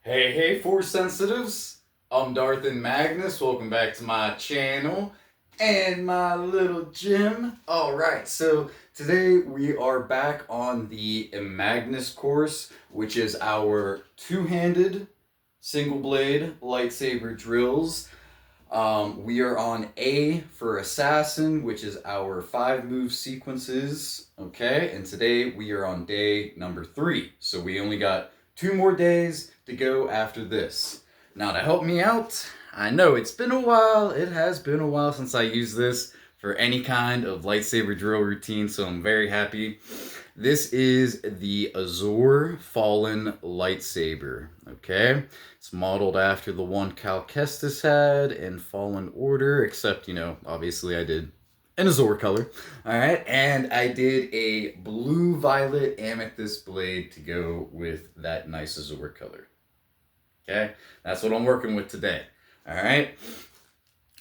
Hey, Force Sensitives. I'm Darth and Magnus. Welcome back to my channel and my little gym. Alright, so today we are back on the Imagnus course, which is our two-handed, single blade lightsaber drills. We are on A for Assassin, which is our 5 move sequences. Okay, and today we are on day number 3. So we only got 2 more days to go after this. Now, to help me out, I know it's been a while. It has been a while since I used this for any kind of lightsaber drill routine, so I'm very happy. This is the Azure Fallen Lightsaber, okay? It's modeled after the one Cal Kestis had in Fallen Order, except, obviously I did an Azure color, alright? And I did a blue-violet amethyst blade to go with that nice Azure color, okay? That's what I'm working with today, alright?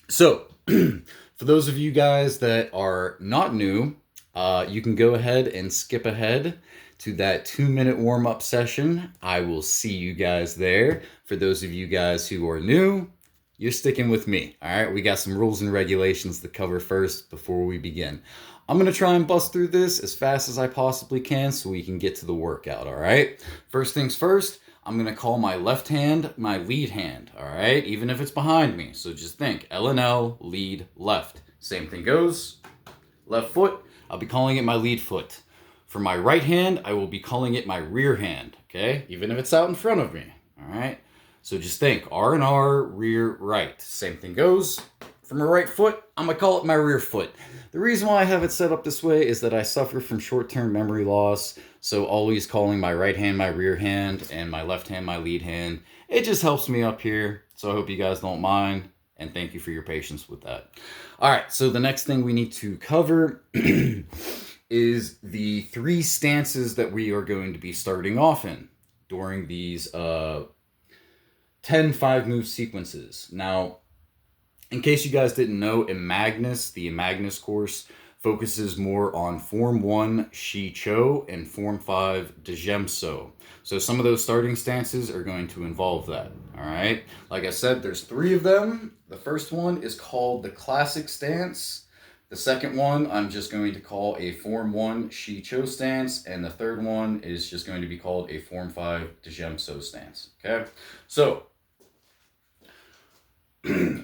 So, for those of you guys that are not new, you can go ahead and skip ahead to that 2-minute warm-up session. I will see you guys there. For those of you guys who are new, you're sticking with me. All right, we got some rules and regulations to cover first before we begin. I'm going to try and bust through this as fast as I possibly can so we can get to the workout, all right? First things first, I'm going to call my left hand my lead hand, all right? Even if it's behind me. So just think, L and L, lead, left. Same thing goes. Left foot, I'll be calling it my lead foot. For my right hand, I will be calling it my rear hand, okay? Even if it's out in front of me, all right? So just think, R and R, rear, right. Same thing goes. For my right foot, I'm gonna call it my rear foot. The reason why I have it set up this way is that I suffer from short-term memory loss, so always calling my right hand my rear hand and my left hand my lead hand. It just helps me up here, so I hope you guys don't mind, and thank you for your patience with that. All right, so the next thing we need to cover is the 3 stances that we are going to be starting off in during these 10 5-move sequences. Now, in case you guys didn't know, the Imagnus course, focuses more on Form 1 Shii-Cho and Form 5 Djem. So some of those starting stances are going to involve that, all right? Like I said, there's 3 of them. The first one is called the Classic Stance. The second one I'm just going to call a Form 1 Shii-Cho stance, and the third one is just going to be called a Form 5 Djem stance, okay? So,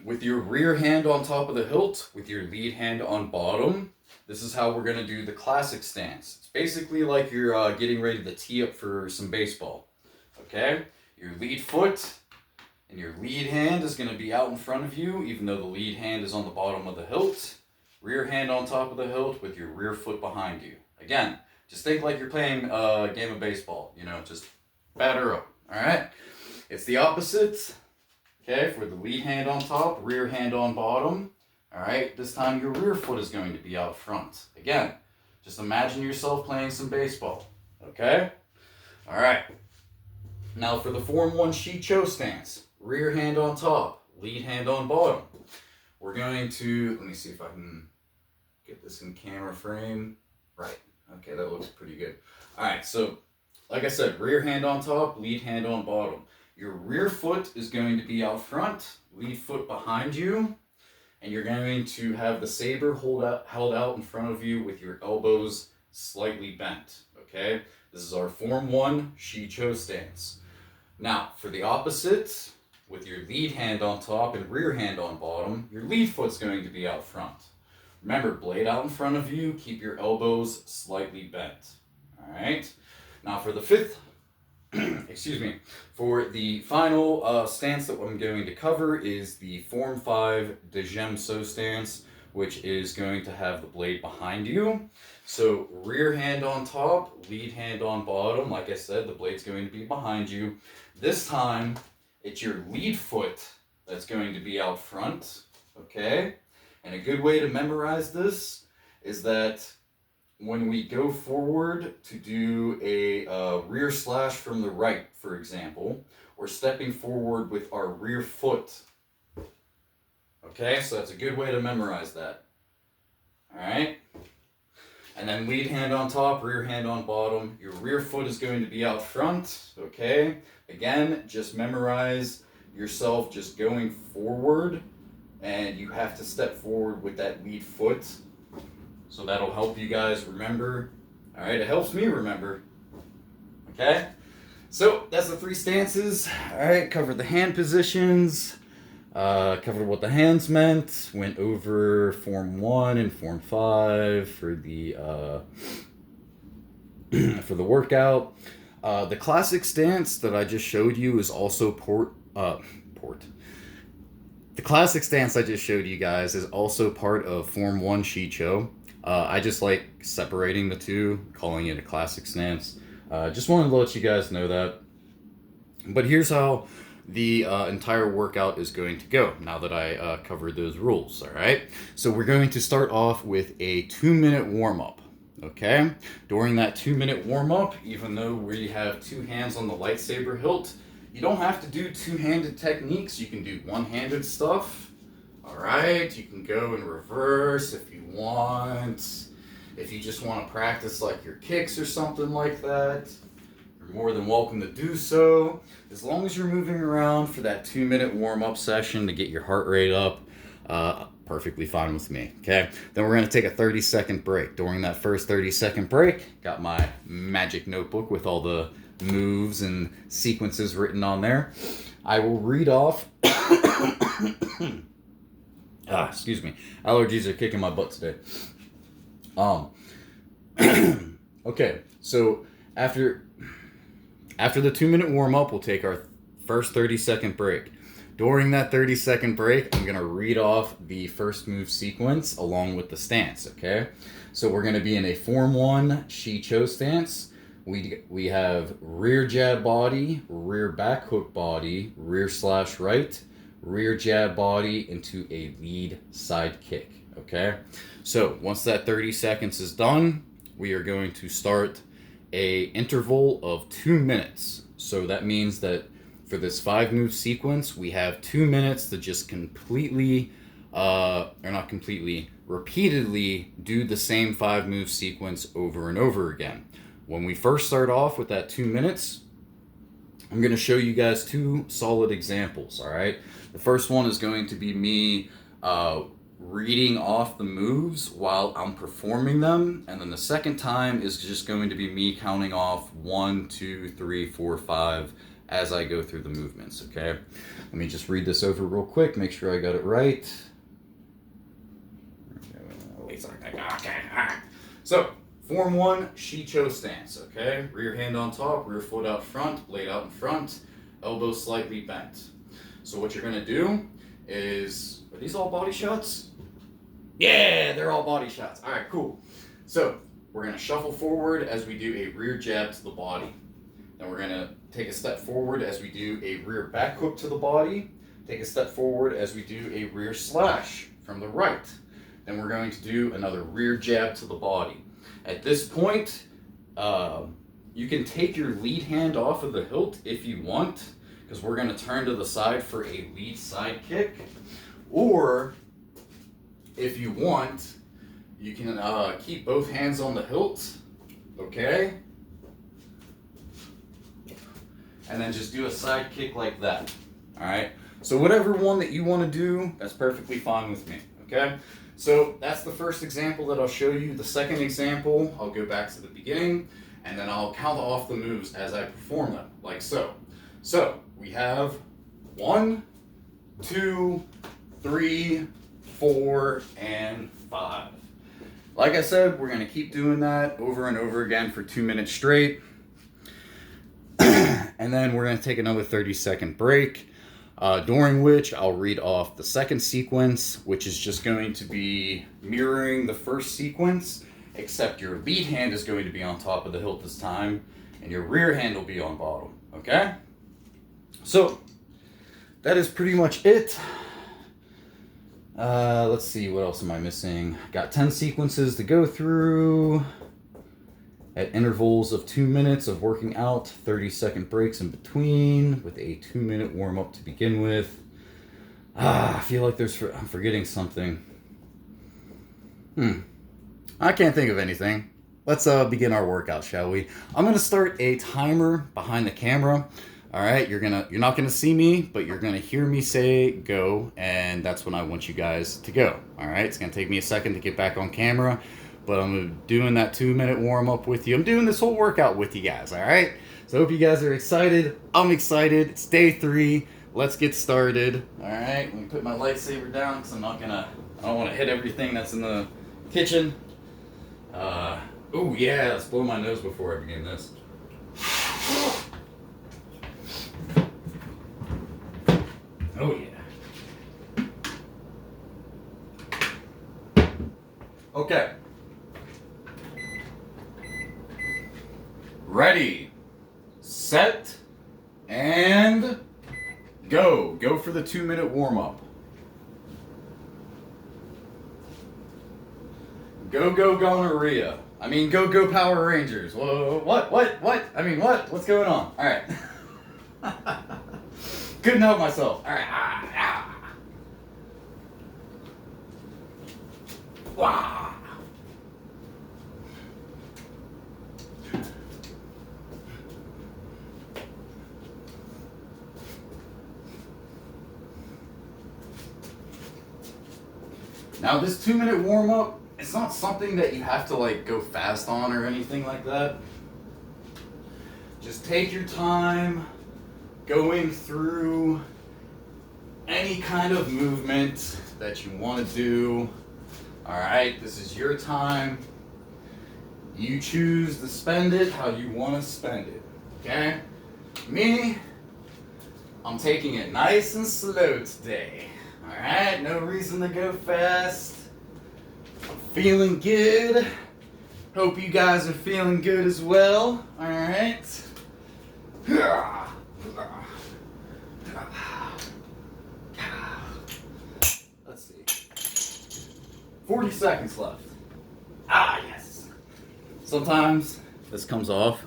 with your rear hand on top of the hilt, with your lead hand on bottom, this is how we're going to do the classic stance. It's basically like you're getting ready to tee up for some baseball, okay? Your lead foot and your lead hand is going to be out in front of you, even though the lead hand is on the bottom of the hilt. Rear hand on top of the hilt with your rear foot behind you. Again, just think like you're playing a game of baseball, just batter up, all right? It's the opposite. Okay, for the lead hand on top, rear hand on bottom. All right, this time your rear foot is going to be out front. Again, just imagine yourself playing some baseball. Okay? All right. Now for the Form 1 Shii-Cho stance, rear hand on top, lead hand on bottom. We're going to, let me see if I can get this in camera frame. Right. Okay, that looks pretty good. All right, so like I said, rear hand on top, lead hand on bottom. Your rear foot is going to be out front, lead foot behind you, and you're going to have the saber held out in front of you with your elbows slightly bent, okay? This is our Form 1 Shii-Cho stance. Now, for the opposite, with your lead hand on top and rear hand on bottom, your lead foot's going to be out front. Remember, blade out in front of you, keep your elbows slightly bent, all right? Now, for the fifth for the final stance that I'm going to cover is the Form 5 Djem stance, which is going to have the blade behind you. So rear hand on top, lead hand on bottom. Like I said, the blade's going to be behind you. This time, it's your lead foot that's going to be out front, okay? And a good way to memorize this is that when we go forward to do a rear slash from the right, for example, we're stepping forward with our rear foot. Okay, so that's a good way to memorize that. All right? And then lead hand on top, rear hand on bottom. Your rear foot is going to be out front, okay? Again, just memorize yourself just going forward, and you have to step forward with that lead foot. So that'll help you guys remember. All right, it helps me remember, okay? So that's the 3 stances. All right, covered the hand positions, covered what the hands meant, went over Form 1 and Form 5 for the for the workout. The classic stance that I just showed you is also The classic stance I just showed you guys is also part of Form 1 Shii-Cho. I just like separating the two, calling it a classic stance. Just wanted to let you guys know that. But here's how the entire workout is going to go now that I covered those rules, all right? So we're going to start off with a 2-minute warm-up, okay? During that 2-minute warm-up, even though we have 2 hands on the lightsaber hilt, you don't have to do 2-handed techniques. You can do 1-handed stuff, all right? You can go in reverse if you want. If you just want to practice like your kicks or something like that, you're more than welcome to do so. As long as you're moving around for that 2-minute warm-up session to get your heart rate up, perfectly fine with me, okay? Then we're going to take a 30-second break. During that first 30-second break, got my magic notebook with all the moves and sequences written on there. I will read off... excuse me. Allergies are kicking my butt today. Okay, so after the 2-minute warm-up, we'll take our first 30-second break. During that 30-second break, I'm going to read off the first move sequence along with the stance, okay? So we're going to be in a Form 1 Shii-Cho stance. We have rear jab body, rear back hook body, rear slash right, rear jab body into a lead side kick, okay? So once that 30 seconds is done, we are going to start a interval of 2 minutes. So that means that for this 5-move sequence, we have 2 minutes to just repeatedly do the same 5-move sequence over and over again. When we first start off with that 2 minutes, I'm going to show you guys 2 solid examples, all right? The first one is going to be me reading off the moves while I'm performing them, and then the second time is just going to be me counting off 1, 2, 3, 4, 5 as I go through the movements, okay? Let me just read this over real quick, make sure I got it right. So, Form 1, Shii-Cho stance, okay? Rear hand on top, rear foot out front, blade out in front, elbow slightly bent. So what you're gonna do is, are these all body shots? Yeah, they're all body shots. All right, cool. So we're gonna shuffle forward as we do a rear jab to the body. Then we're gonna take a step forward as we do a rear back hook to the body. Take a step forward as we do a rear slash from the right. Then we're going to do another rear jab to the body. At this point, you can take your lead hand off of the hilt if you want, because we're going to turn to the side for a lead side kick. Or, if you want, you can keep both hands on the hilt, okay? And then just do a side kick like that, all right? So whatever one that you want to do, that's perfectly fine with me, okay? So that's the first example that I'll show you. The second example, I'll go back to the beginning, and then I'll count off the moves as I perform them, like so. So we have 1, 2, 3, 4, and 5. Like I said, we're going to keep doing that over and over again for 2 minutes straight. And then we're going to take another 30-second break, during which I'll read off the second sequence, which is just going to be mirroring the first sequence, except your lead hand is going to be on top of the hilt this time, and your rear hand will be on bottom, okay? So, that is pretty much it. Let's see, what else am I missing? Got 10 sequences to go through at intervals of 2 minutes of working out, 30-second breaks in between, with a 2-minute warm-up to begin with. I feel like I'm forgetting something. I can't think of anything. Let's begin our workout, shall we? I'm gonna start a timer behind the camera. All right, you're not gonna see me, but you're gonna hear me say go, and that's when I want you guys to go. All right, it's gonna take me a second to get back on camera, but I'm doing that 2-minute warm up with you. I'm doing this whole workout with you guys. All right, so I hope you guys are excited. I'm excited. It's day 3. Let's get started. All right, let me put my lightsaber down because I don't want to hit everything that's in the kitchen. Oh yeah, let's blow my nose before I begin this. Oh yeah. Okay. Ready, set, and go. Go for the 2-minute warm-up. Go gonorrhea. I mean, go Power Rangers. Whoa, what? I mean, what? What's going on? All right. Couldn't help myself. All right. Wow. Now, this 2-minute warm-up, it's not something that you have to like go fast on or anything like that. Just take your time going through any kind of movement that you want to do. All right, this is your time. You choose to spend it how you want to spend it. Okay? Me, I'm taking it nice and slow today. All right, no reason to go fast. I'm feeling good. Hope you guys are feeling good as well. All right. Let's see. 40 seconds left. Ah, yes. Sometimes this comes off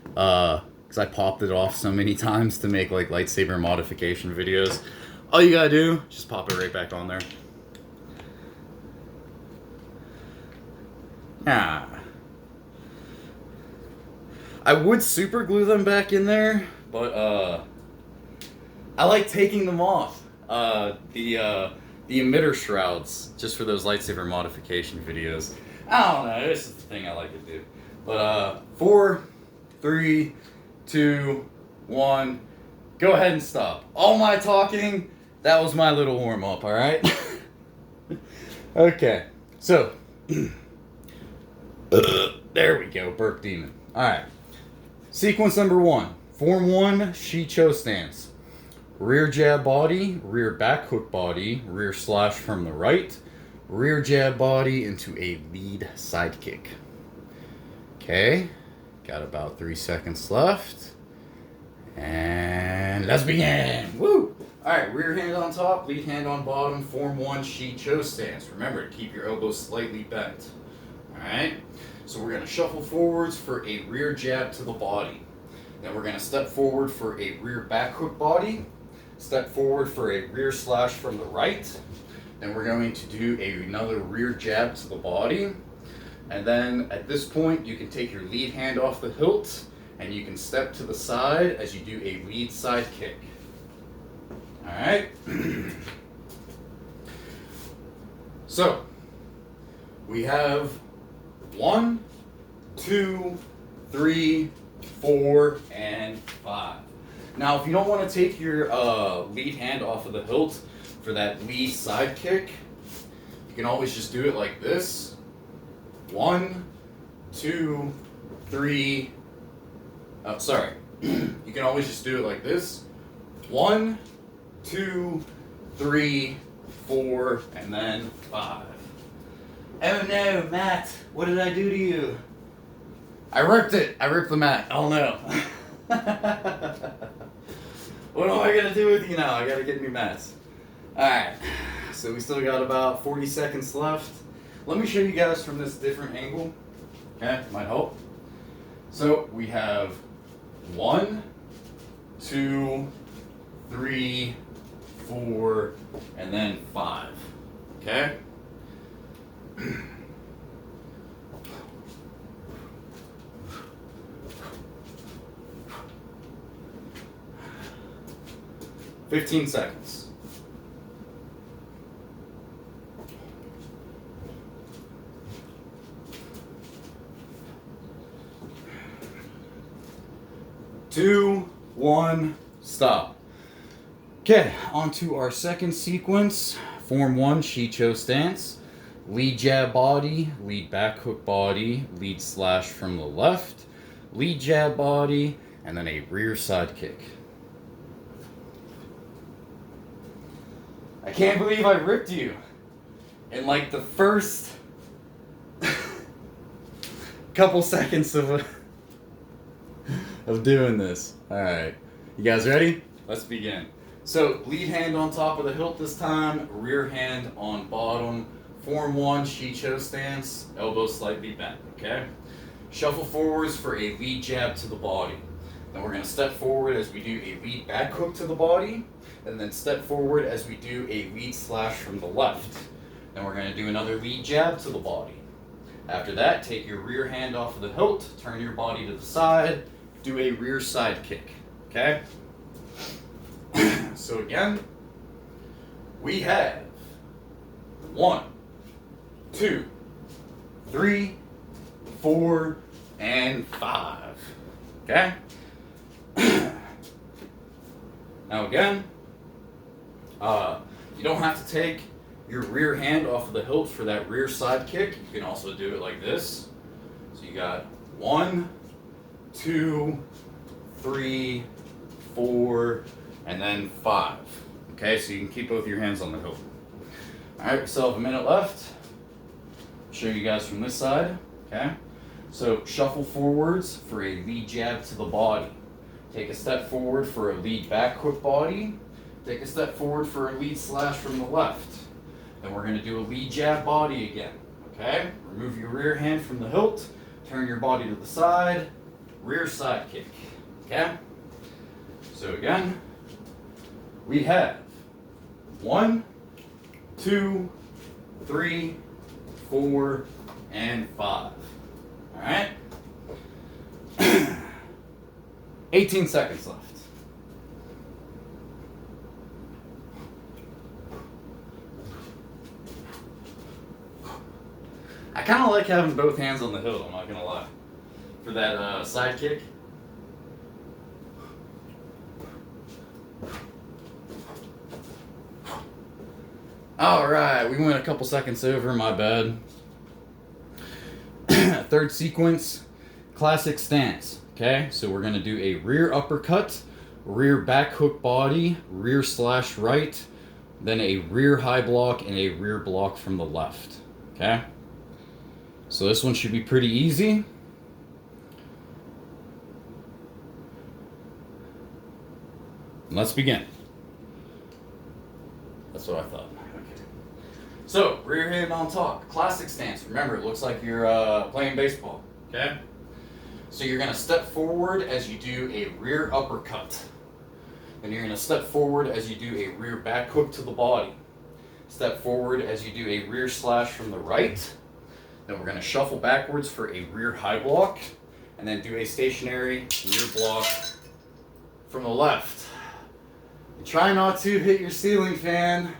because I popped it off so many times to make like lightsaber modification videos. All you gotta do, just pop it right back on there. Ah. I would super glue them back in there, but I like taking them off. The emitter shrouds, just for those lightsaber modification videos. I don't know, this is the thing I like to do. But 4, 3, 2, 1, go ahead and stop. All my talking, that was my little warm up, alright? Okay, so there we go, Burke Demon. Alright. Sequence number 1. Form 1, Shii-Cho stance. Rear jab body, rear back hook body, rear slash from the right, rear jab body into a lead side kick. Okay, got about 3 seconds left. And let's begin. Woo! Alright, rear hand on top, lead hand on bottom, form 1, Shii-Cho stance. Remember to keep your elbows slightly bent. Alright, so we're going to shuffle forwards for a rear jab to the body. Then we're going to step forward for a rear back hook body. Step forward for a rear slash from the right. Then we're going to do another rear jab to the body. And then at this point, you can take your lead hand off the hilt and you can step to the side as you do a lead side kick. Alright? So, we have 1, 2, 3, 4, and 5. Now, if you don't want to take your lead hand off of the hilt for that lead side kick, you can always just do it like this. 1, 2, 3. Oh, sorry. You can always just do it like this. 1, 2, 3, 4, and then 5. Oh no, Matt, what did I do to you? I ripped it. I ripped the mat. Oh no. What am I gonna do with you now? I gotta get new mats. Alright, so we still got about 40 seconds left. Let me show you guys from this different angle. Okay, might help. So we have 1, 2, 3, 4, and then 5. Okay? 15 seconds. Two, one, stop. Okay, on to our second sequence. Form 1, Shii-Cho stance. Lead jab body, lead back hook body, lead slash from the left, lead jab body, and then a rear side kick. I can't believe I ripped you in like the first couple seconds of doing this. Alright, you guys ready? Let's begin. So, lead hand on top of the hilt this time, rear hand on bottom. Form 1, Shii-Cho stance, elbows slightly bent, okay? Shuffle forwards for a lead jab to the body. Then we're going to step forward as we do a lead back hook to the body, and then step forward as we do a lead slash from the left. Then we're going to do another lead jab to the body. After that, take your rear hand off of the hilt, turn your body to the side, do a rear side kick, okay? So again, we have 1, 2, 3, 4, and 5. Okay? Now again, you don't have to take your rear hand off of the hilt for that rear side kick. You can also do it like this. So you got 1, 2, 3, 4, and then 5. Okay, so you can keep both your hands on the hilt. Alright, we still have a minute left. Show you guys from this side. Okay, so shuffle forwards for a lead jab to the body. Take a step forward for a lead back hook body. Take a step forward for a lead slash from the left. Then we're going to do a lead jab body again. Okay, remove your rear hand from the hilt. Turn your body to the side. Rear side kick. Okay, so again, we have 1, 2, 3, 4, and 5. Alright? 18 seconds left. I kind of like having both hands on the hilt, I'm not going to lie. For that side kick. Alright, we went a couple seconds over, my bad. Third sequence, classic stance. Okay, so we're going to do a rear uppercut, rear back hook body, rear slash right, then a rear high block, and a rear block from the left. Okay, so this one should be pretty easy. Let's begin. That's what I thought. Okay. So, rear hand on top, classic stance. Remember, it looks like you're playing baseball. Okay? So you're going to step forward as you do a rear uppercut. Then you're going to step forward as you do a rear back hook to the body. Step forward as you do a rear slash from the right. Then we're going to shuffle backwards for a rear high block. And then do a stationary rear block from the left. Try not to hit your ceiling fan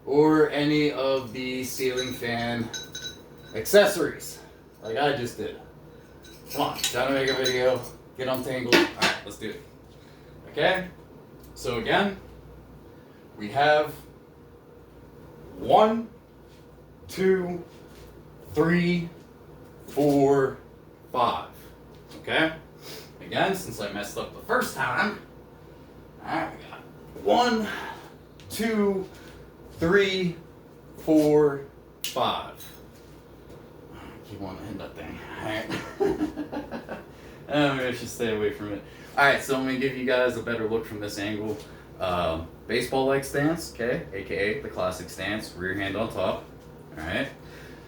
or any of the ceiling fan accessories like I just did. Come on, trying to make a video, get untangled. Alright, let's do it. Okay, so again, we have 1, 2, 3, 4, 5. Okay, again, since I messed up the first time, alright, we got 1, 2, 3, 4, 5. Keep wanting to hit that thing. Alright. Maybe I should stay away from it. Alright, so I'm going to give you guys a better look from this angle. Baseball-like stance, okay? AKA the classic stance, rear hand on top. Alright.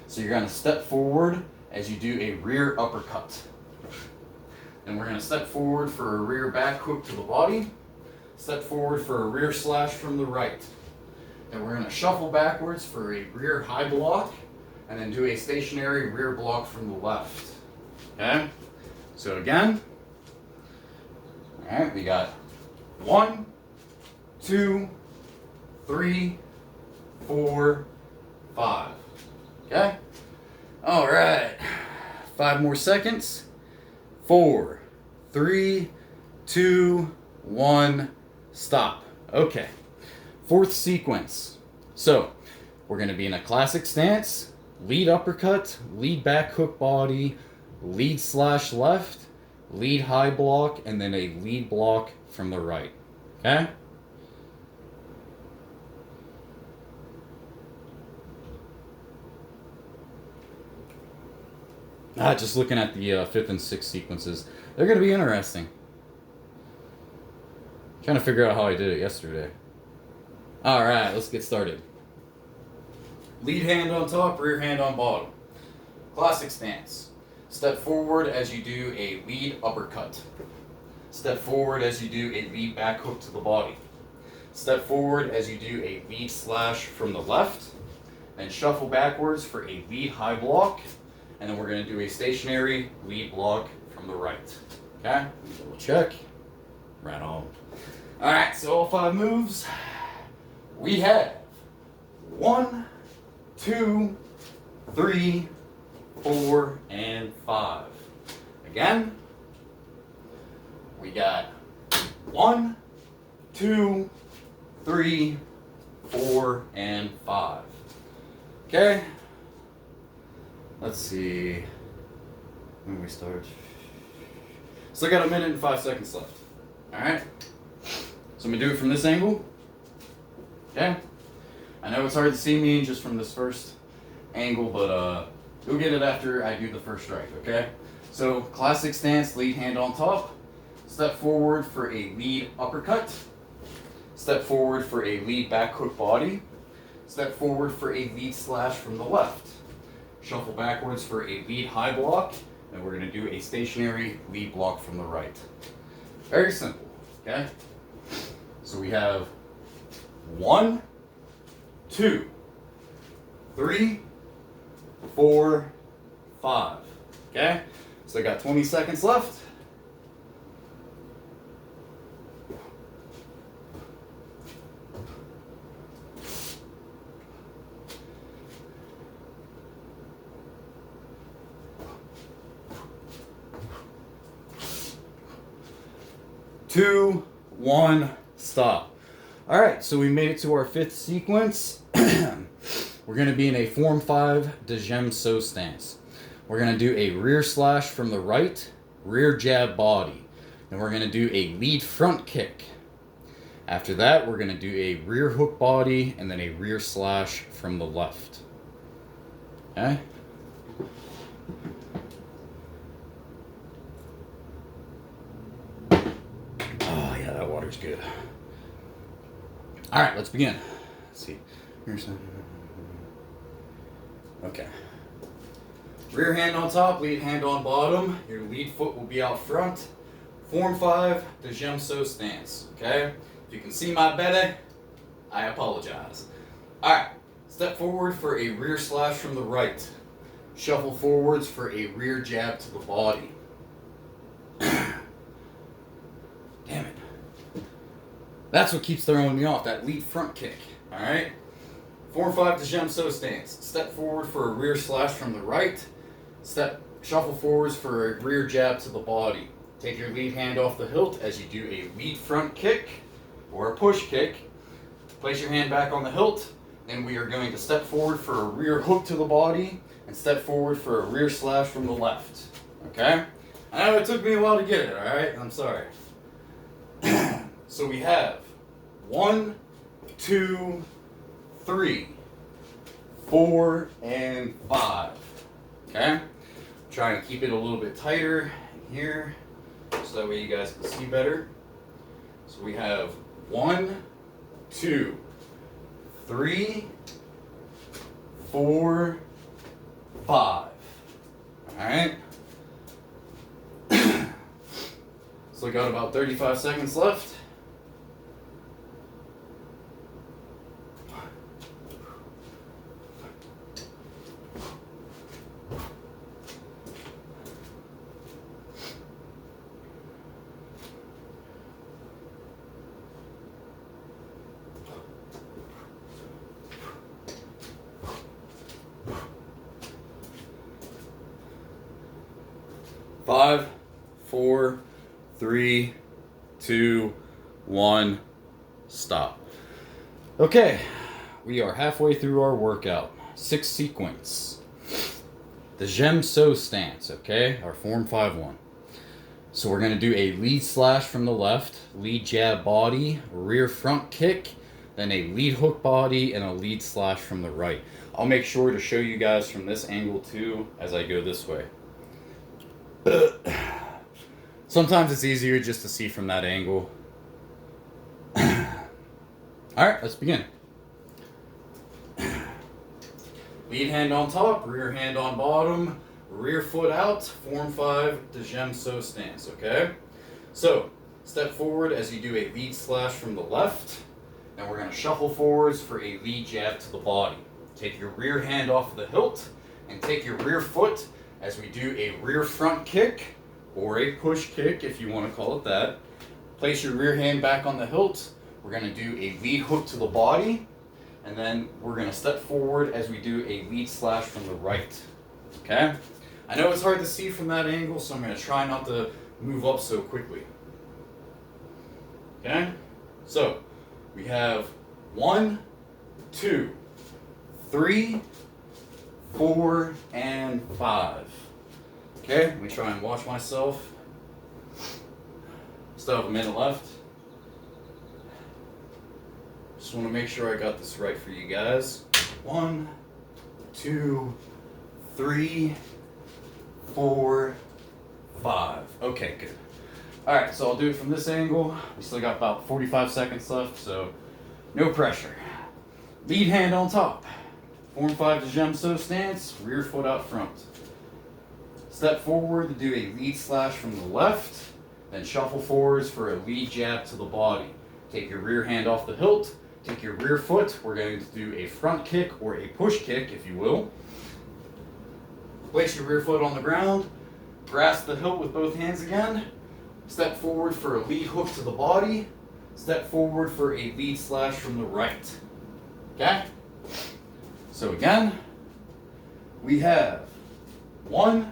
So you're going to step forward as you do a rear uppercut. Then we're going to step forward for a rear back hook to the body. Step forward for a rear slash from the right. Then we're going to shuffle backwards for a rear high block. And then do a stationary rear block from the left. Okay? So again, alright, we got 1, 2, 3, 4, 5. Okay? All right. 5 more seconds. 4, 3, 2, 1, stop. Okay. Fourth sequence. So, we're going to be in a classic stance, lead uppercut, lead back hook body, lead slash left, lead high block, and then a lead block from the right. Okay? Just looking at the 5th and 6th sequences. They're going to be interesting. Trying to figure out how I did it yesterday. Alright, let's get started. Lead hand on top, rear hand on bottom. Classic stance. Step forward as you do a lead uppercut. Step forward as you do a lead back hook to the body. Step forward as you do a lead slash from the left. Then shuffle backwards for a lead high block. And then we're going to do a stationary lead block from the right. Okay? Double check. Right on. Alright, so all 5 moves. We have 1, 2, 3, 4, and 5. Again, we got 1, 2, 3, 4, and 5. Okay? Let's see. When we start. Still got 1 minute and 5 seconds left. Alright? So I'm going to do it from this angle. Okay? I know it's hard to see me just from this first angle, but you'll get it after I do the first strike, okay? So, classic stance, lead hand on top. Step forward for a lead uppercut. Step forward for a lead back hook body. Step forward for a lead slash from the left. Shuffle backwards for a lead high block. And we're going to do a stationary lead block from the right. Very simple, okay? So we have 1, 2, 3, 4, 5. Okay? So I got 20 seconds left. Two, 1, stop. All right, so we made it to our 5th sequence. We're going to be in a Form 5 Djem So stance. We're going to do a rear slash from the right, rear jab body. Then we're going to do a lead front kick. After that, we're going to do a rear hook body and then a rear slash from the left. Okay? Oh, yeah, that water's good. All right, let's begin. Let's see. Here's some. Okay. Rear hand on top, lead hand on bottom. Your lead foot will be out front. Form 5, Djem So stance. Okay? If you can see my belly, I apologize. Alright. Step forward for a rear slash from the right. Shuffle forwards for a rear jab to the body. Damn it. That's what keeps throwing me off, that lead front kick. Alright? Form 5 Djem So stance. Step forward for a rear slash from the right. Shuffle forwards for a rear jab to the body. Take your lead hand off the hilt as you do a lead front kick or a push kick. Place your hand back on the hilt. Then we are going to step forward for a rear hook to the body and step forward for a rear slash from the left. Okay? I know it took me a while to get it, alright? I'm sorry. So we have 1, 2, 3, 4, and 5. Okay? Try and keep it a little bit tighter here so that way you guys can see better. So we have 1, 2, 3, 4, 5. Alright? So we got about 35 seconds left. 5, 4, 3, 2, 1, stop. Okay, we are halfway through our workout. 6 sequence. The Djem stance, okay? Our form 5-1. So we're going to do a lead slash from the left, lead jab body, rear front kick, then a lead hook body, and a lead slash from the right. I'll make sure to show you guys from this angle too as I go this way. Sometimes it's easier just to see from that angle. Alright, let's begin. Lead hand on top, rear hand on bottom, rear foot out, form 5, Djem stance, okay? So, step forward as you do a lead slash from the left, and we're going to shuffle forwards for a lead jab to the body. Take your rear hand off the hilt, and take your rear foot as we do a rear front kick, or a push kick if you want to call it that. Place your rear hand back on the hilt. We're going to do a lead hook to the body, and then we're going to step forward as we do a lead slash from the right. Okay? I know it's hard to see from that angle, so I'm going to try not to move up so quickly. Okay? So, we have 1, 2, 3, 4, and 5. Okay, let me try and watch myself. Still have a minute left. Just want to make sure I got this right for you guys. 1, 2, 3, 4, 5. Okay, good. Alright, so I'll do it from this angle. We still got about 45 seconds left, so no pressure. Lead hand on top. Form 5 Djem stance, rear foot out front. Step forward to do a lead slash from the left, then shuffle forwards for a lead jab to the body. Take your rear hand off the hilt, take your rear foot. We're going to do a front kick or a push kick, if you will. Place your rear foot on the ground, grasp the hilt with both hands again, step forward for a lead hook to the body, step forward for a lead slash from the right. Okay? So again, we have 1,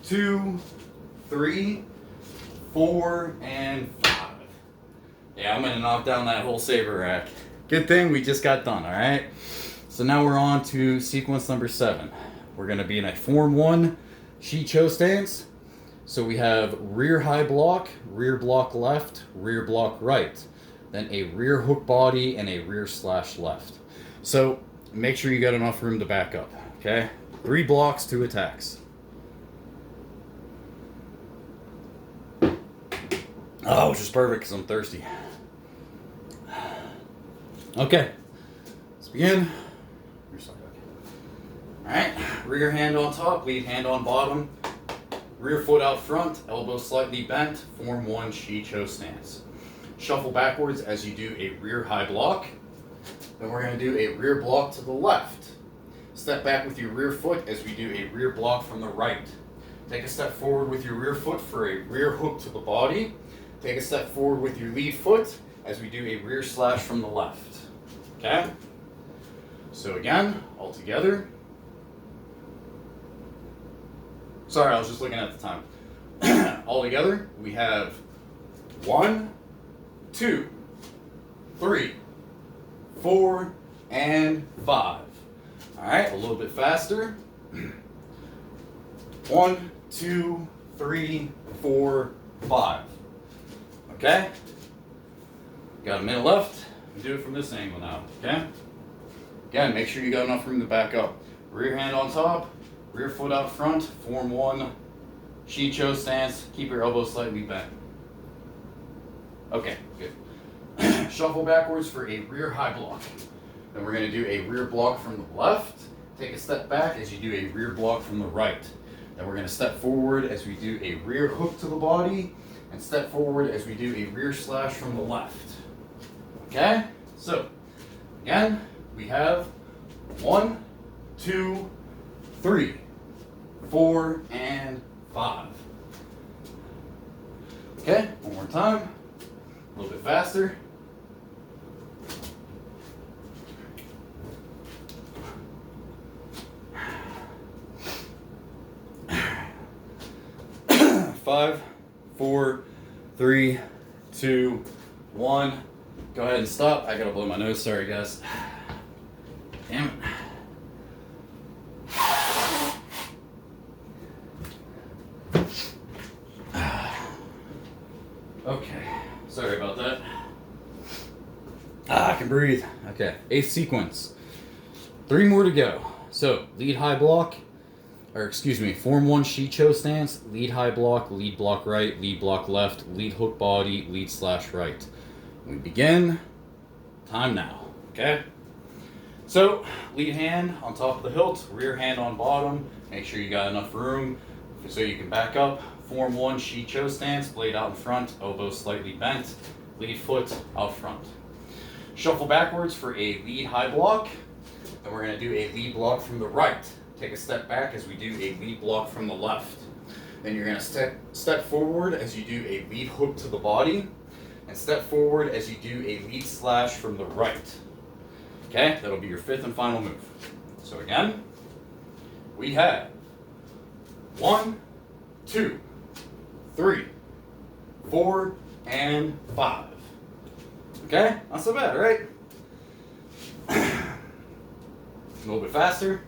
2, 3, 4, and 5. Yeah, I'm going to knock down that whole saber rack. Good thing we just got done, alright? So now we're on to sequence number 7. We're going to be in a form 1 Shii-Cho stance. So we have rear high block left, rear block right. Then a rear hook body and a rear slash left. So make sure you got enough room to back up, okay? 3 blocks, 2 attacks. Oh, which is perfect because I'm thirsty. Okay, let's begin. Alright, rear hand on top, lead hand on bottom, rear foot out front, elbow slightly bent, form 1 Shii-Cho stance. Shuffle backwards as you do a rear high block. Then we're going to do a rear block to the left. Step back with your rear foot as we do a rear block from the right. Take a step forward with your rear foot for a rear hook to the body. Take a step forward with your lead foot as we do a rear slash from the left. Okay? So again, all together. Sorry, I was just looking at the time. All together, we have 1, 2, 3, 4, and 5. Alright, a little bit faster. 1, 2, 3, 4, 5. Okay? Got a minute left. Do it from this angle now, okay? Again, make sure you got enough room to back up. Rear hand on top, rear foot out front, form 1 Shii-Cho stance. Keep your elbow slightly bent. Okay, good. Shuffle backwards for a rear high block. Then we're going to do a rear block from the left. Take a step back as you do a rear block from the right. Then we're going to step forward as we do a rear hook to the body, and step forward as we do a rear slash from the left. Okay? So, again, we have 1, 2, 3, 4, and 5. Okay, one more time. A little bit faster. 5, 4, 3, 2, 1. Go ahead and stop. I gotta blow my nose. Sorry, guys. Damn it. Okay. Sorry about that. I can breathe. Okay. 8th sequence. 3 more to go. So, lead high block. Or excuse me, form 1 Shii-Cho stance, lead high block right, lead block left, lead hook body, lead slash right. We begin. Time now. Okay? So, lead hand on top of the hilt, rear hand on bottom. Make sure you got enough room so you can back up. Form 1 Shii-Cho stance, blade out in front, elbow slightly bent, lead foot out front. Shuffle backwards for a lead high block. Then we're going to do a lead block from the right. Take a step back as we do a lead block from the left. Then you're going to step forward as you do a lead hook to the body, and step forward as you do a lead slash from the right. Okay, that'll be your 5th and final move. So again, we have 1, 2, 3, 4, and 5. Okay, not so bad, right? A little bit faster.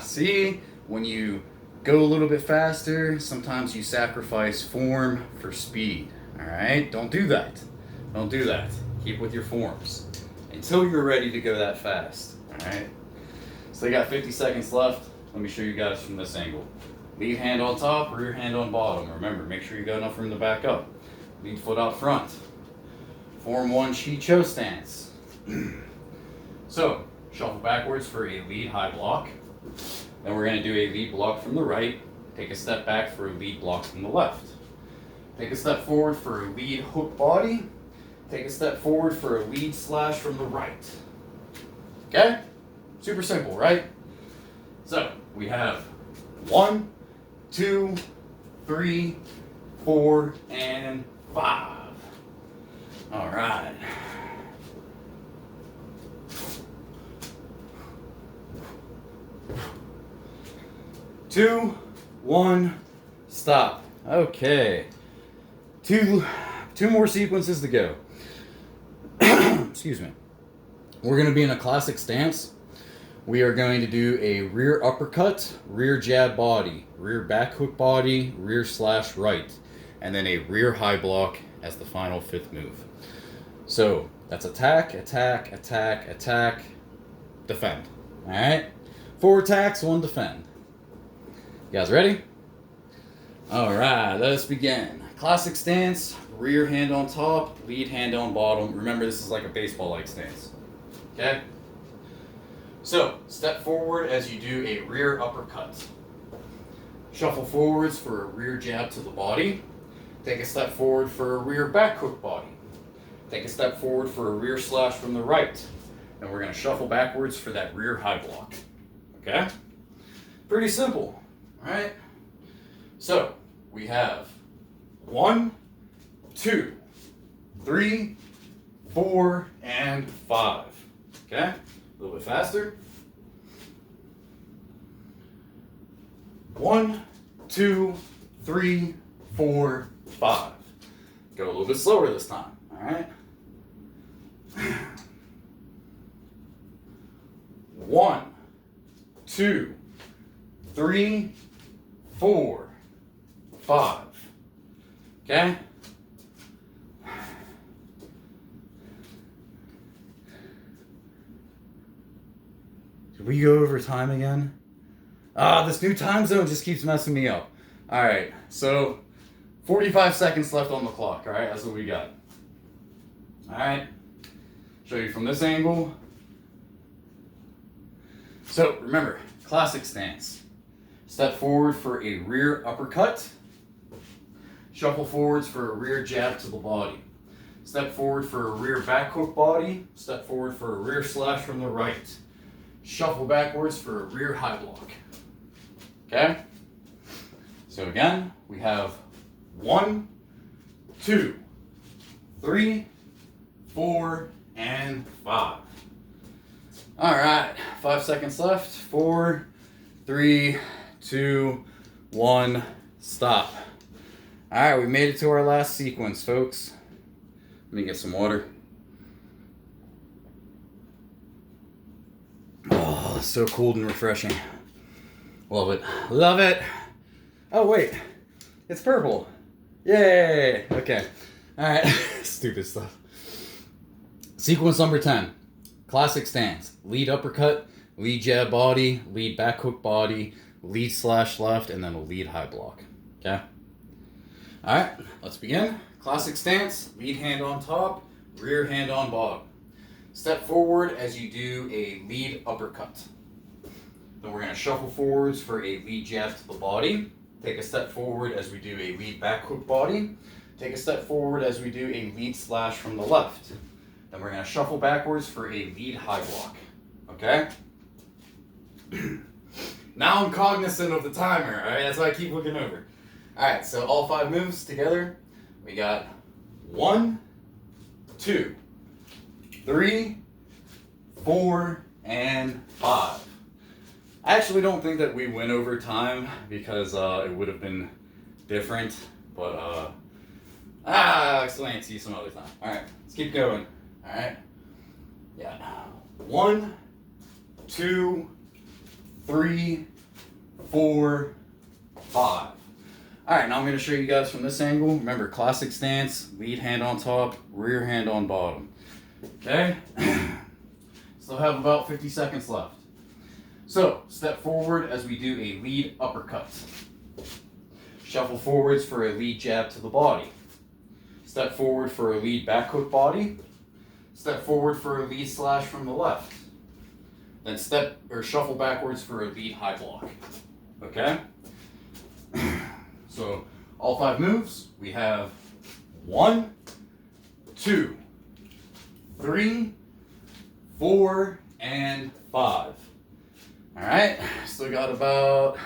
See, when you go a little bit faster, sometimes you sacrifice form for speed. All right, don't do that. Don't do that. Keep with your forms until you're ready to go that fast. All right. So you got 50 seconds left. Let me show you guys from this angle. Lead hand on top, rear hand on bottom. Remember, make sure you got enough room to back up. Lead foot out front. Form 1 Shii-Cho stance. So, shuffle backwards for a lead high block. Then we're going to do a lead block from the right. Take a step back for a lead block from the left. Take a step forward for a lead hook body. Take a step forward for a lead slash from the right. Okay? Super simple, right? So, we have 1, 2, 3, 4, and 5. All right. Two, 1, stop. Okay. Two more sequences to go. Excuse me. We're going to be in a classic stance. We are going to do a rear uppercut, rear jab body, rear back hook body, rear slash right, and then a rear high block as the final 5th move. So that's attack, attack, attack, attack, defend. All right? 4 attacks, 1 defend. You guys ready? All right, let us begin. Classic stance, rear hand on top, lead hand on bottom. Remember, this is like a baseball-like stance. Okay? So, step forward as you do a rear uppercut. Shuffle forwards for a rear jab to the body. Take a step forward for a rear back hook body. Take a step forward for a rear slash from the right. And we're going to shuffle backwards for that rear high block. Okay? Pretty simple. All right? So, we have 1, 2, 3, 4, and 5. Okay? A little bit faster. 1, 2, 3, 4, 5. Go a little bit slower this time. All right? 1, 2, 3, 4, 5. Okay? Did we go over time again? This new time zone just keeps messing me up. Alright, so 45 seconds left on the clock, alright? That's what we got. Alright, show you from this angle. So remember, classic stance. Step forward for a rear uppercut. Shuffle forwards for a rear jab to the body. Step forward for a rear back hook body. Step forward for a rear slash from the right. Shuffle backwards for a rear high block. Okay? So again, we have 1, 2, 3, 4, and 5. All right, 5 seconds left. 4, 3, 2, 1, stop. All right, we made it to our last sequence, folks. Let me get some water. Oh, so cold and refreshing. Love it. Love it. Oh, wait. It's purple. Yay. Okay. All right. Stupid stuff. Sequence number 10. Classic stance. Lead uppercut, lead jab body, lead back hook body, lead slash left, and then a lead high block. Okay? All right. Let's begin. Classic stance. Lead hand on top, rear hand on bottom. Step forward as you do a lead uppercut. Then we're going to shuffle forwards for a lead jab to the body. Take a step forward as we do a lead back hook body. Take a step forward as we do a lead slash from the left. Then we're going to shuffle backwards for a lead high block. Okay? Now I'm cognizant of the timer, alright? That's why I keep looking over. Alright, so all 5 moves together. We got 1, 2, 3, 4, and 5. I actually don't think that we went over time because it would have been different, but I'll explain it to you some other time. Alright, let's keep going. Alright? Yeah. 1, 2, 3, 4, 5. Alright, now I'm going to show you guys from this angle. Remember, classic stance, lead hand on top, rear hand on bottom. Okay? Still have about 50 seconds left. So, step forward as we do a lead uppercut. Shuffle forwards for a lead jab to the body. Step forward for a lead back hook body. Step forward for a lead slash from the left. Then shuffle backwards for a lead high block. Okay? So, all 5 moves, we have 1, 2, 3, 4, and 5. Alright, still got about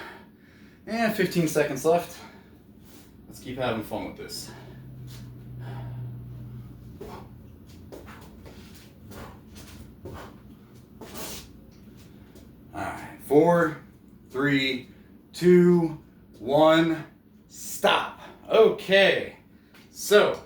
15 seconds left. Let's keep having fun with this. Alright, 4, 3, 2, 1, stop. Okay, so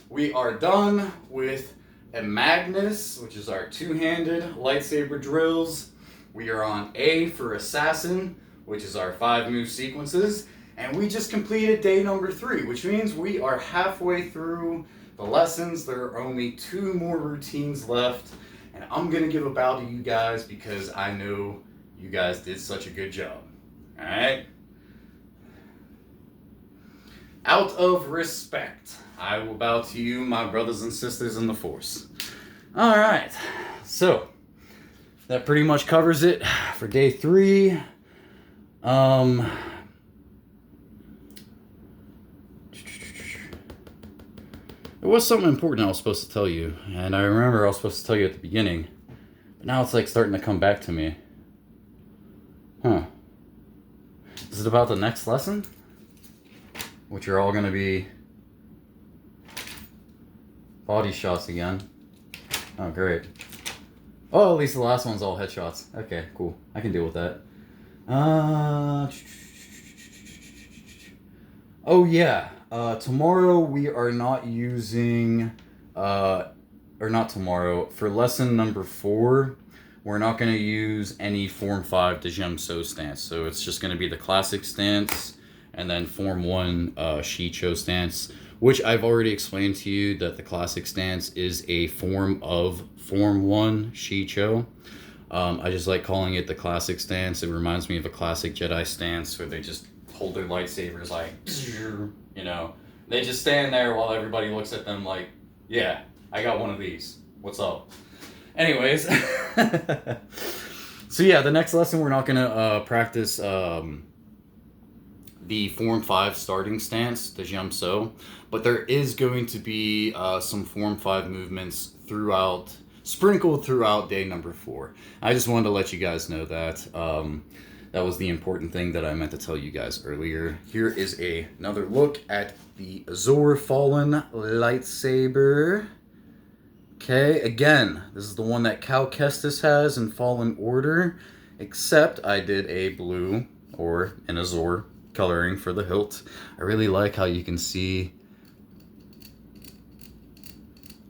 we are done with Imagnus, which is our 2-handed lightsaber drills. We are on A for Assassin, which is our 5 move sequences. And we just completed day number 3, which means we are halfway through the lessons. There are only 2 more routines left. And I'm going to give a bow to you guys because I know you guys did such a good job. Alright? Out of respect, I will bow to you, my brothers and sisters in the Force. Alright, so that pretty much covers it for day 3. There was something important I was supposed to tell you, and I remember I was supposed to tell you at the beginning, but now it's like starting to come back to me. Huh. Is it about the next lesson? Which are all going to be body shots again. Oh, great. Oh, at least the last one's all headshots. Okay, cool. I can deal with that. Oh, yeah. Tomorrow we are not using... or not tomorrow. For lesson number 4, we're not going to use any Form 5 Djem So stance. So it's just going to be the classic stance and then Form 1 Shii-Cho stance, which I've already explained to you that the classic stance is a form of Form 1 Shii-Cho. I just like calling it the classic stance. It reminds me of a classic Jedi stance where they just hold their lightsabers like, you know, they just stand there while everybody looks at them like, yeah, I got one of these. What's up? Anyways, so yeah, the next lesson we're not going to practice the Form 5 starting stance, the Djem So, but there is going to be some Form 5 movements sprinkled throughout day number 4. I just wanted to let you guys know that. That was the important thing that I meant to tell you guys earlier. Here is another look at the Azure Fallen lightsaber. Okay, again, this is the one that Cal Kestis has in Fallen Order, except I did a blue or an Azure coloring for the hilt. I really like how you can see,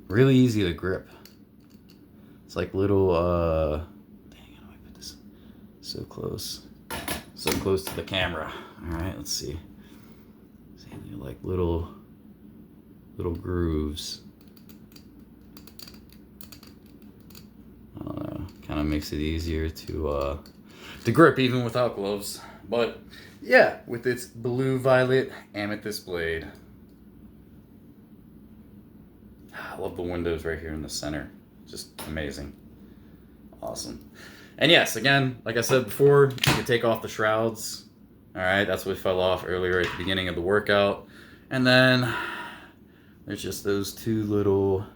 really easy to grip. It's like little, dang, how do I put this so close to the camera? All right, let's see. See, they're like little grooves. I don't know, kind of makes it easier to grip even without gloves. But yeah, with its blue violet amethyst blade. I love the windows right here in the center. Just amazing. Awesome. And yes, again, like I said before, you can take off the shrouds. All right, that's what fell off earlier at the beginning of the workout. And then there's just those two little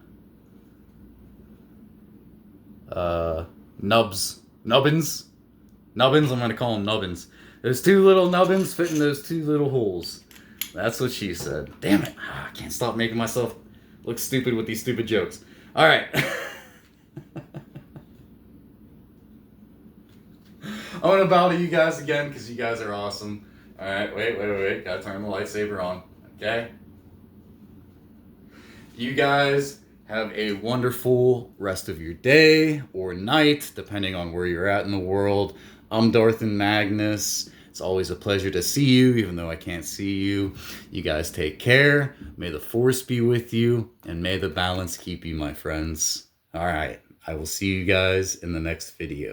nubbins. I'm gonna call them nubbins. Those two little nubbins fit in those two little holes. That's what she said. Damn it, I can't stop making myself look stupid with these stupid jokes. All right. I want to bow to you guys again because you guys are awesome. All right, wait. Gotta turn the lightsaber on, okay? You guys have a wonderful rest of your day or night, depending on where you're at in the world. I'm Darth and Magnus. It's always a pleasure to see you, even though I can't see you. You guys take care. May the Force be with you, and may the balance keep you, my friends. All right, I will see you guys in the next video.